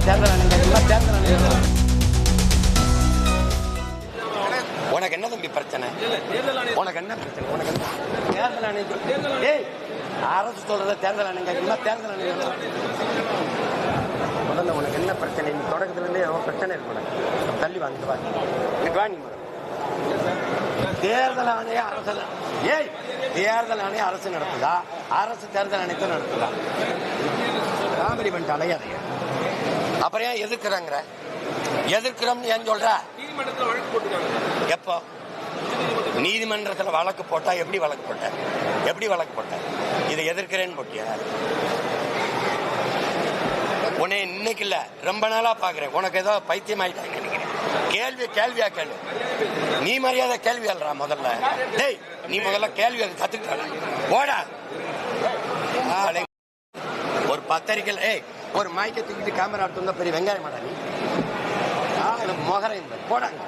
தேர்தல் ஆணையம் தேர்தல் ஆணையம். உனக்கு என்ன தம்பி பிரச்சனை? உனக்கு என்ன பிரச்சனை? உனக்கு என்ன தேர்தல் ஆணையம்? ஏய், அரசு சொல்றத தேர்தல் ஆணையம் கேட்கணுமா? தேர்தல் ஆணையம் முதல்ல உனக்கு என்ன பிரச்சனை? நீ தொடக்கத்துல இருந்தே எவ்வளவு பிரச்சனை இருக்கு. தள்ளி வாங்கிட்டு வா நீ. தேர்தல் ஆணையம் அரசு, ஏய் தேர்தல் ஆணையம் அரசு நடத்துதா? அரசு தேர்தல் ஆணையத்தை நடத்துதா? காமெடி பண்ணிட்டு அலையாதைய. அப்புறம் ஏன் எதிர்க்கிறாங்க? எதிர்க்கிறோம் ஏன் சொல்ற? எப்போ நீதிமன்றத்தில் வழக்கு போட்டா? எப்படி வழக்கு போட்ட? எப்படி வழக்கு போட்ட? இதை எதிர்க்கிறேன்னு போட்டியா? உன்னை இன்னைக்கு இல்ல, ரொம்ப நாளா பாக்குறேன். உனக்கு ஏதோ பைத்தியம் ஆயிட்டாங்க நினைக்கிறேன். கேள்வியா கேள்வி. நீ மரியாதை கேள்வி அல்றா முதல்ல. டேய், நீ முதல்ல கேள்வி கத்துக்கிட்ட போடா. ஒரு பத்திரிக்கை, ஏய் ஒரு மைக்க தூக்கிட்டு கேமரா எடுத்து வந்தா பெரிய வெங்காயம் மாடா நீ. முகரை போடாங்க.